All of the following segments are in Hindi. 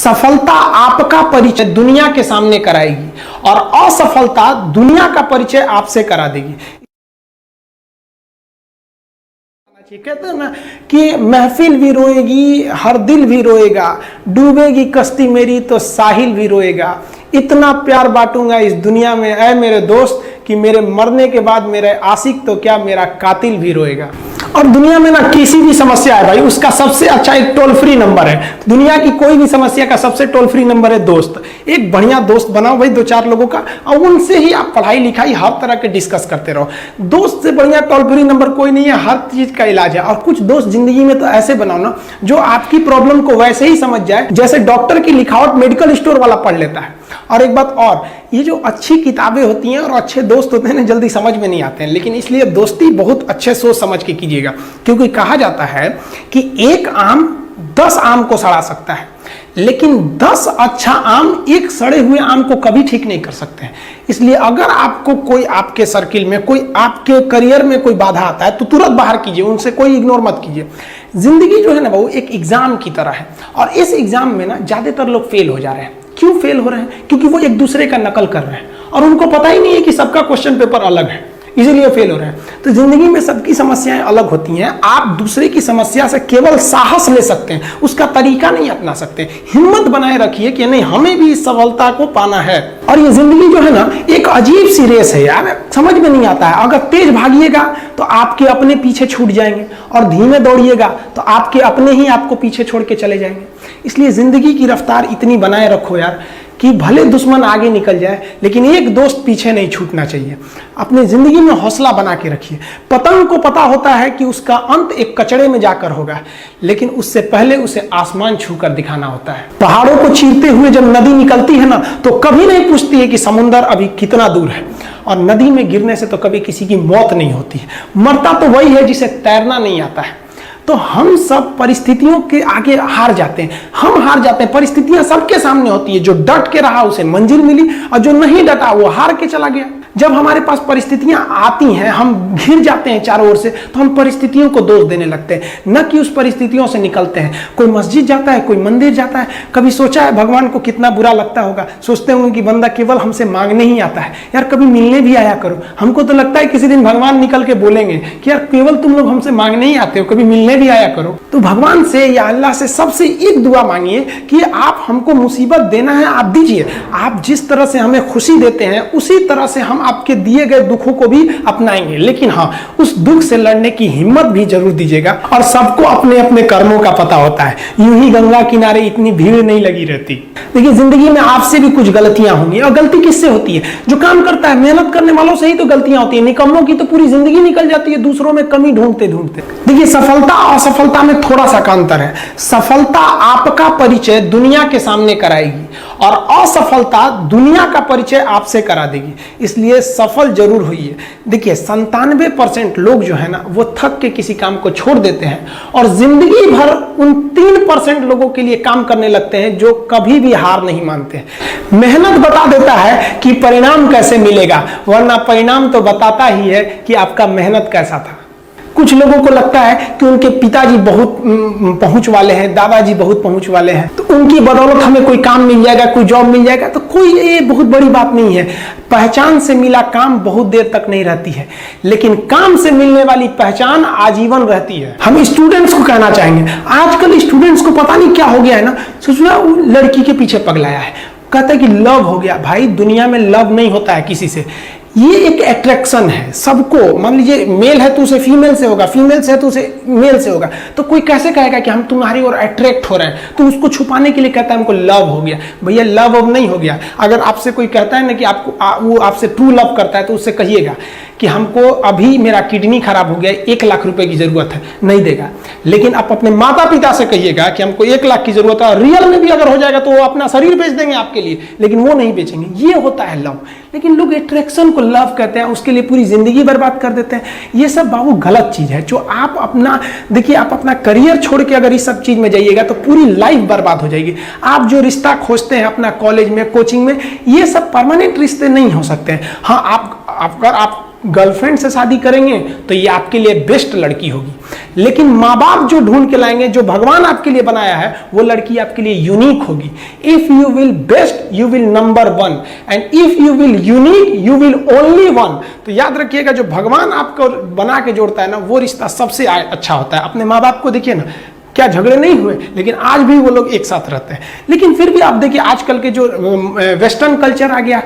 सफलता आपका परिचय दुनिया के सामने कराएगी और असफलता दुनिया का परिचय आपसे करा देगी। कहते हैं ना कि महफिल भी रोएगी, हर दिल भी रोएगा, डूबेगी कश्ती मेरी तो साहिल भी रोएगा। इतना प्यार बांटूंगा इस दुनिया में ऐ मेरे दोस्त कि मेरे मरने के बाद मेरे आशिक तो क्या मेरा कातिल भी रोएगा। और दुनिया में ना किसी भी समस्या है भाई, उसका सबसे अच्छा एक टोल फ्री नंबर है। दुनिया की कोई भी समस्या का सबसे टोल फ्री नंबर है दोस्त। एक बढ़िया दोस्त बनाओ भाई, 2-4 लोगों का, और उनसे ही आप पढ़ाई लिखाई हर तरह के डिस्कस करते रहो। दोस्त से बढ़िया टोल फ्री नंबर कोई नहीं है, हर चीज का इलाज है। और कुछ दोस्त जिंदगी में तो ऐसे बनाओ ना जो आपकी प्रॉब्लम को वैसे ही समझ जाए जैसे डॉक्टर की लिखावट मेडिकल स्टोर वाला पढ़ लेता है। और एक बात और, ये जो अच्छी किताबें होती हैं और अच्छे दोस्त होते हैं ना, जल्दी समझ में नहीं आते हैं, लेकिन इसलिए दोस्ती बहुत अच्छे सोच समझ के कीजिएगा। क्योंकि कहा जाता है कि एक आम 10 आम को सड़ा सकता है, लेकिन 10 अच्छा आम एक सड़े हुए आम को कभी ठीक नहीं कर सकते हैं। इसलिए अगर आपको कोई आपके सर्किल में, कोई आपके करियर में कोई बाधा आता है तो तुरंत बाहर कीजिए, उनसे कोई इग्नोर मत कीजिए। जिंदगी जो है ना वो एक एग्जाम की तरह है, और इस एग्जाम में ना ज्यादातर लोग फेल हो जा रहे हैं। क्यों फेल हो रहे हैं? क्योंकि वो एक दूसरे का नकल कर रहे हैं और उनको पता ही नहीं है कि सबका क्वेश्चन पेपर अलग है, इसीलिए फेल हो रहे हैं। तो जिंदगी में सबकी समस्याएं अलग होती हैं। आप दूसरे की समस्या से केवल साहस ले सकते हैं, उसका तरीका नहीं अपना सकते। हिम्मत बनाए रखिए कि नहीं, हमें भी इस सफलता को पाना है। और ये जिंदगी जो है ना एक अजीब सी रेस है यार, समझ में नहीं आता है। अगर तेज भागिएगा तो आपके अपने पीछे छूट जाएंगे, और धीमे दौड़िएगा तो आपके अपने ही आपको पीछे छोड़ के चले जाएंगे। इसलिए जिंदगी की रफ्तार इतनी बनाए रखो यार कि भले दुश्मन आगे निकल जाए लेकिन एक दोस्त पीछे नहीं छूटना चाहिए। अपने जिंदगी में हौसला बना के रखिए। पतंग को पता होता है कि उसका अंत एक कचड़े में जाकर होगा, लेकिन उससे पहले उसे आसमान छूकर दिखाना होता है। पहाड़ों को चीरते हुए जब नदी निकलती है ना तो कभी नहीं पूछती है कि समुद्र अभी कितना दूर है। और नदी में गिरने से तो कभी किसी की मौत नहीं होती है, मरता तो वही है जिसे तैरना नहीं आता है। तो हम सब परिस्थितियों के आगे हार जाते हैं, हम हार जाते हैं। परिस्थितियां सबके सामने होती है, जो डट के रहा उसे मंजिल मिली, और जो नहीं डटा वो हार के चला गया। जब हमारे पास परिस्थितियां आती हैं, हम घिर जाते हैं चारों ओर से, तो हम परिस्थितियों को दोष देने लगते हैं, न कि उस परिस्थितियों से निकलते हैं। कोई मस्जिद जाता है, कोई मंदिर जाता है, कभी सोचा है भगवान को कितना बुरा लगता होगा? सोचते होंगे कि बंदा केवल हमसे मांगने ही आता है, यार कभी मिलने भी आया करो। हमको तो लगता है किसी दिन भगवान निकल के बोलेंगे कि यार केवल तुम लोग हमसे मांगने ही आते हो, कभी मिलने भी आया करो। तो भगवान से या अल्लाह से सबसे एक दुआ मांगिए कि आप हमको मुसीबत देना है, आप दीजिए। आप जिस तरह से हमें खुशी देते हैं उसी तरह से हम आपके दिए गए दुखों को भी अपनाएंगे, लेकिन हाँ, उस दुख से लड़ने की हिम्मत भी जरूर दीजिएगा। और सबको अपने अपने कर्मों का पता होता है, यूं ही गंगा किनारे इतनी भीड़ नहीं लगी रहती। देखिए जिंदगी में आपसे भी कुछ गलतियां होंगी, और गलती किससे होती है? जो काम करता है, मेहनत करने वालों से ही तो गलतियां होती है। निकम्मों की तो पूरी जिंदगी निकल जाती है दूसरों में कमी ढूंढते ढूंढते। देखिए सफलता और असफलता में थोड़ा सा अंतर है। सफलता आपका परिचय दुनिया के सामने कराएगी और असफलता दुनिया का परिचय आपसे करा देगी। इसलिए सफल जरूर होइए। देखिए 97% लोग जो है ना वो थक के किसी काम को छोड़ देते हैं, और जिंदगी भर उन 3% लोगों के लिए काम करने लगते हैं जो कभी भी हार नहीं मानते। मेहनत बता देता है कि परिणाम कैसे मिलेगा, वरना परिणाम तो बताता ही है कि आपका मेहनत कैसा था। कुछ लोगों को लगता है कि उनके पिताजी बहुत पहुंच वाले हैं, दादाजी बहुत पहुंच वाले हैं, तो उनकी बदौलत हमें कोई काम मिल जाएगा, कोई जॉब मिल जाएगा, तो कोई ये बहुत बड़ी बात नहीं है। पहचान से मिला काम बहुत देर तक नहीं रहती है, लेकिन काम से मिलने वाली पहचान आजीवन रहती है। हम स्टूडेंट्स को कहना चाहेंगे, आजकल स्टूडेंट्स को पता नहीं क्या हो गया है ना, सोचना लड़की के पीछे पगलाया है, कहता है कि लव हो गया। भाई दुनिया में लव नहीं होता है किसी से, ये एक अट्रैक्शन है सबको। मान लीजिए मेल है तो उसे फीमेल से होगा, फीमेल से है तो उसे मेल से होगा। तो कोई कैसे कहेगा कि हम तुम्हारी ओर अट्रैक्ट हो रहे हैं? तो उसको छुपाने के लिए कहता है हमको लव हो गया। भैया लव अब नहीं हो गया। अगर आपसे कोई कहता है ना कि आपको वो आपसे ट्रू लव करता है, तो उससे कहिएगा कि हमको अभी मेरा किडनी खराब हो गया, 1 लाख रुपए की जरूरत है, नहीं देगा। लेकिन आप अपने माता पिता से कहिएगा कि हमको 1 लाख की जरूरत है, रियल में भी अगर हो जाएगा तो वो अपना शरीर बेच देंगे आपके लिए, लेकिन वो नहीं बेचेंगे। ये होता है लव। लेकिन लोग अट्रैक्शन को लव कहते हैं, उसके लिए पूरी जिंदगी बर्बाद कर देते हैं। ये सब बाबू गलत चीज है। जो आप अपना देखिए, आप अपना करियर छोड़ के अगर इस सब चीज में जाइएगा तो पूरी लाइफ बर्बाद हो जाएगी। आप जो रिश्ता खोजते हैं अपना कॉलेज में, कोचिंग में, ये सब परमानेंट रिश्ते नहीं हो सकते हैं। हाँ, अगर आप गर्लफ्रेंड से शादी करेंगे तो ये आपके लिए बेस्ट लड़की होगी। लेकिन माँ बाप जो ढूंढ के लाएंगे, जो भगवान आपके लिए बनाया है, वो लड़की आपके लिए यूनिक होगी। If you will best you will number one, and if you will unique you will only one. तो याद रखिएगा, जो भगवान आपको बना के जोड़ता है ना, वो रिश्ता सबसे अच्छा होता है। अपने माँ बाप को देखिए ना, क्या झगड़े नहीं हुए, लेकिन आज भी वो लोग एक साथ रहते हैं। लेकिन फिर भी आप देखिए, आजकल के जो वेस्टर्न कल्चर आ गया,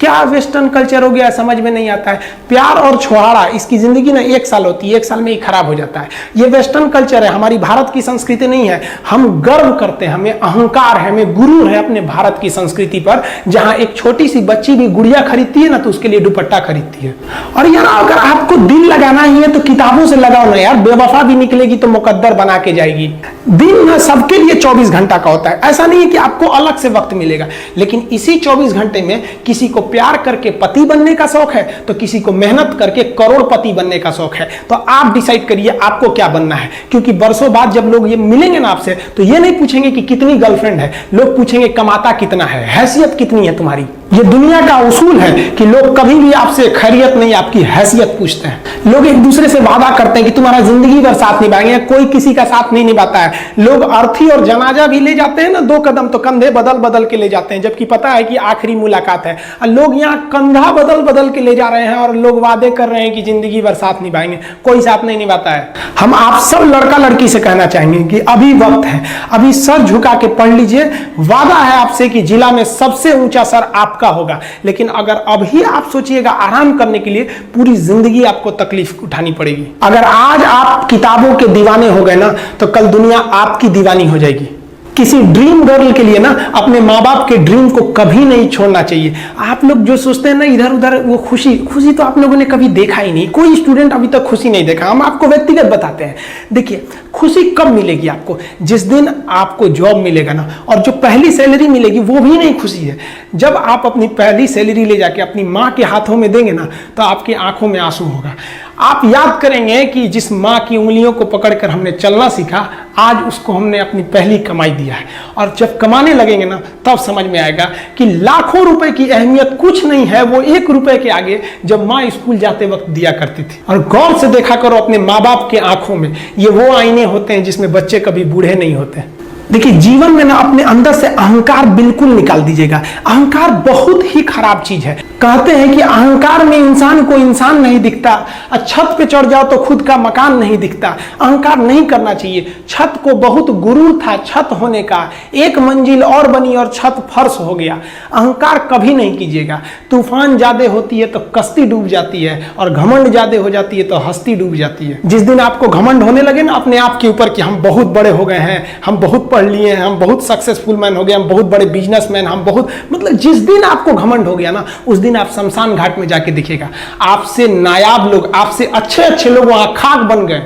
क्या वेस्टर्न कल्चर हो गया समझ में नहीं आता है। प्यार और छोहाड़ा, इसकी जिंदगी ना 1 साल होती है, 1 साल में ही खराब हो जाता है। ये वेस्टर्न कल्चर है, हमारी भारत की संस्कृति नहीं है। हम गर्व करते हैं, हमें अहंकार है, हमें गुरूर है अपने भारत की संस्कृति पर। जहां एक छोटी सी बच्ची भी गुड़िया खरीदती है ना, तो उसके लिए दुपट्टा खरीदती है। और यार, अगर आपको दिल लगाना ही है तो किताबों से लगाओ ना यार, बेवफा भी निकलेगी तो मुकद्दर बना के जाएगी। दिन ना सबके लिए 24 घंटा का होता है, ऐसा नहीं है कि आपको अलग से वक्त मिलेगा, लेकिन इसी 24 घंटे में किसी को प्यार करके पति बनने का शौक है, तो किसी को मेहनत करके करोड़पति बनने का शौक है। तो आप डिसाइड करिए आपको क्या बनना है, क्योंकि बरसों बाद जब लोग ये मिलेंगे ना आपसे, तो ये नहीं पूछेंगे कि कितनी गर्लफ्रेंड है, लोग पूछेंगे कमाता कितना है, हैसियत कितनी है तुम्हारी। ये दुनिया का उसूल है कि लोग कभी भी आपसे खैरियत नहीं, आपकी हैसियत पूछते हैं। लोग एक दूसरे से वादा करते हैं कि तुम्हारा जिंदगी भर साथ निभाएंगे, कोई किसी का साथ नहीं निभाता है। लोग अर्थी और जनाजा भी ले जाते हैं ना 2 कदम, तो कंधे बदल बदल के ले जाते हैं, जबकि पता है कि आखिरी मुलाकात है। और लोग यहाँ कंधा बदल बदल के ले जा रहे हैं और लोग वादे कर रहे हैं कि जिंदगी भर साथ निभाएंगे, कोई साथ नहीं निभाता है। हम आप सब लड़का लड़की से कहना चाहेंगे कि अभी वक्त है, अभी सर झुका के पढ़ लीजिए। वादा है आपसे कि जिला में सबसे ऊंचा सर आपका होगा, लेकिन अगर अभी आप सोचिएगा आराम करने के लिए, पूरी जिंदगी आपको तकलीफ उठानी पड़ेगी। अगर आज आप किताबों के दीवाने हो गए ना, तो कल दुनिया आपकी दीवानी हो जाएगी। किसी ड्रीम गर्ल के लिए ना अपने माँ बाप के ड्रीम को कभी नहीं छोड़ना चाहिए। आप लोग जो सोचते हैं ना इधर उधर, वो खुशी तो आप लोगों ने कभी देखा ही नहीं। कोई स्टूडेंट अभी तक खुशी नहीं देखा। हम आपको व्यक्तिगत बताते हैं। देखिए, खुशी कब मिलेगी आपको? जिस दिन आपको जॉब मिलेगा ना, और जो पहली सैलरी मिलेगी वो भी नहीं खुशी है। जब आप अपनी पहली सैलरी ले जाके अपनी माँ के हाथों में देंगे ना, तो आपकी आंखों में आंसू होगा। आप याद करेंगे कि जिस माँ की उंगलियों को पकड़कर हमने चलना सीखा, आज उसको हमने अपनी पहली कमाई दिया है। और जब कमाने लगेंगे ना, तब समझ में आएगा कि लाखों रुपए की अहमियत कुछ नहीं है वो 1 रुपए के आगे, जब माँ स्कूल जाते वक्त दिया करती थी। और गौर से देखा करो अपने माँ बाप के आंखों में, ये वो आईने होते हैं जिसमें बच्चे कभी बूढ़े नहीं होते। देखिए, जीवन में ना अपने अंदर से अहंकार बिल्कुल निकाल दीजिएगा। अहंकार बहुत ही खराब चीज है। कहते हैं कि अहंकार में इंसान को इंसान नहीं दिखता, और छत पे चढ़ जाओ तो खुद का मकान नहीं दिखता। अहंकार नहीं करना चाहिए। छत को बहुत गुरूर था छत होने का, 1 मंजिल और बनी और छत फर्श हो गया। अहंकार कभी नहीं कीजिएगा। तूफान ज्यादा होती है तो कश्ती डूब जाती है, और घमंड ज्यादा हो जाती है तो हस्ती डूब जाती है। जिस दिन आपको घमंड होने लगे ना अपने आप के ऊपर कि हम बहुत बड़े हो गए हैं, हम बहुत पढ़ लिए हैं, हम बहुत सक्सेसफुल मैन हो गए, हम बहुत बड़े बिजनेसमैन, हम बहुत, मतलब जिस दिन आपको घमंड हो गया ना, उस दिन आप शमशान घाट में जाके देखिएगा, आपसे नायाब लोग, आपसे अच्छे अच्छे लोग वहां खाक बन गए।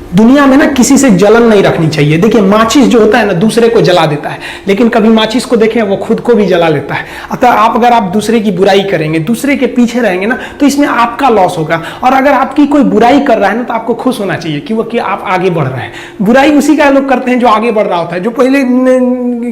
दुनिया में ना किसी से जलन नहीं रखनी चाहिए। देखिए, माचिस जो होता है ना दूसरे को जला देता है, लेकिन कभी माचिस को देखें वो खुद को भी जला लेता है। अतः अगर आप दूसरे की बुराई करेंगे, दूसरे के पीछे रहेंगे ना, तो इसमें आपका लॉस होगा। और अगर आपकी कोई बुराई कर रहा है ना, तो आपको खुश होना चाहिए कि वो कि आप आगे बढ़ रहे हैं। बुराई उसी का लोग करते हैं जो आगे बढ़ रहा होता है। जो पहले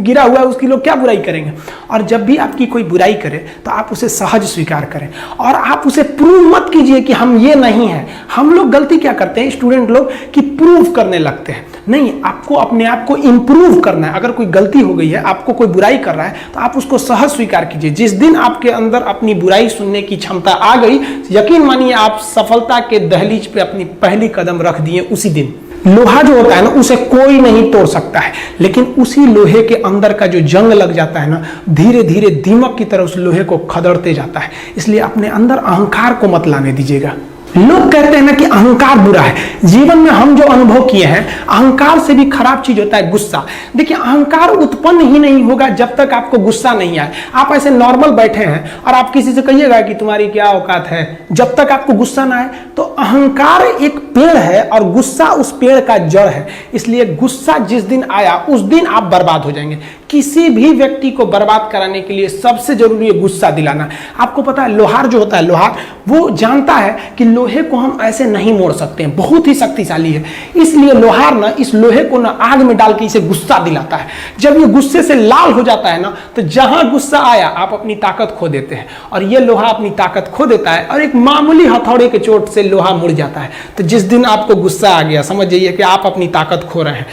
गिरा हुआ है उसकी लोग क्या बुराई करेंगे। और जब भी आपकी कोई बुराई करे तो आप उसे सहज स्वीकार करें, और आप उसे प्रूव मत कीजिए कि हम ये नहीं है। हम लोग गलती क्या करते हैं स्टूडेंट लोग, कि प्रूव करने लगते हैं। नहीं, आपको अपने आप को इंप्रूव करना है। अगर कोई गलती हो गई है, आपको कोई बुराई कर रहा है, तो आप उसको सहज स्वीकार कीजिए। जिस दिन आपके अंदर अपनी बुराई सुनने की क्षमता आ गई, यकीन मानिए आप सफलता के दहलीज पे अपनी पहली कदम रख दिए उसी दिन। लोहा जो होता है ना, उसे कोई नहीं तोड़ सकता है, लेकिन उसी लोहे के अंदर का जो जंग लग जाता है ना, धीरे धीरे दीमक की तरह उस लोहे को खदड़ते जाता है। इसलिए अपने अंदर अहंकार को मत लाने दीजिएगा। लोग कहते हैं ना कि अहंकार बुरा है। जीवन में हम जो अनुभव किए हैं, अहंकार से भी खराब चीज होता है गुस्सा। देखिए, अहंकार उत्पन्न ही नहीं होगा जब तक आपको गुस्सा नहीं आए। आप ऐसे नॉर्मल बैठे हैं और आप किसी से कहिएगा कि तुम्हारी क्या औकात है, जब तक आपको गुस्सा ना आए। तो अहंकार एक पेड़ है और गुस्सा उस पेड़ का जड़ है। इसलिए गुस्सा जिस दिन आया उस दिन आप बर्बाद हो जाएंगे। किसी भी व्यक्ति को बर्बाद कराने के लिए सबसे जरूरी है गुस्सा दिलाना। आपको पता है लोहार जो होता है, लोहार वो जानता है कि लोहे को हम ऐसे नहीं मोड़ सकते हैं, बहुत ही शक्तिशाली है, इसलिए लोहार ना इस लोहे को ना आग में डाल के इसे गुस्सा दिलाता है। जब ये गुस्से से लाल हो जाता है ना, तो जहां गुस्सा आया आप अपनी ताकत खो देते हैं, और ये लोहा अपनी ताकत खो देता है और एक मामूली हथौड़े के चोट से लोहा मुड़ जाता है। तो जिस दिन आपको गुस्सा आ गया, समझ जाइए कि आप अपनी ताकत खो रहे हैं।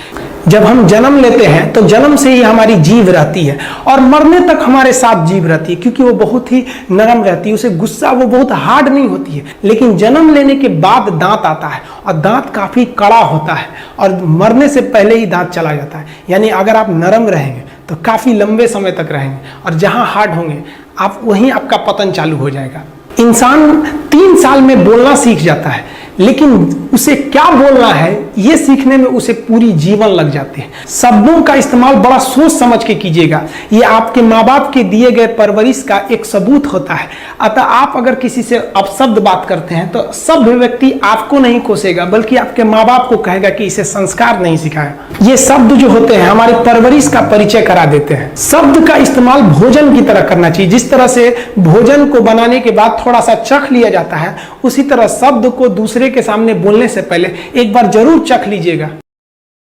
जब हम जन्म लेते हैं तो जन्म से ही हमारी जीभ रहती है और मरने तक हमारे साथ जीभ रहती है, क्योंकि वो बहुत ही नरम रहती है, उसे गुस्सा वो बहुत हार्ड नहीं होती है। लेकिन जन्म लेने के बाद दांत आता है और दांत काफी कड़ा होता है और मरने से पहले ही दांत चला जाता है। यानी अगर आप नरम रहेंगे तो काफी लंबे समय तक रहेंगे, और जहां हार्ड होंगे आप वहीं आपका पतन चालू हो जाएगा। इंसान 3 साल में बोलना सीख जाता है, लेकिन उसे क्या बोलना है ये सीखने में उसे पूरी जीवन लग जाते हैं। शब्दों का इस्तेमाल बड़ा सोच समझ के कीजिएगा, ये आपके माँ बाप के दिए गए परवरिश का एक सबूत होता है। अतः आप अगर किसी से अपशब्द बात करते हैं तो सभ्य व्यक्ति आपको नहीं कोसेगा, बल्कि आपके माँ बाप को कहेगा कि इसे संस्कार नहीं सिखाया। ये शब्द जो होते हैं हमारी परवरिश का परिचय करा देते हैं। शब्द का इस्तेमाल भोजन की तरह करना चाहिए। जिस तरह से भोजन को बनाने के बाद थोड़ा सा चख लिया जाता है, उसी तरह शब्द को दूसरे के सामने बोलने से पहले एक बार जरूर चख लीजिएगा।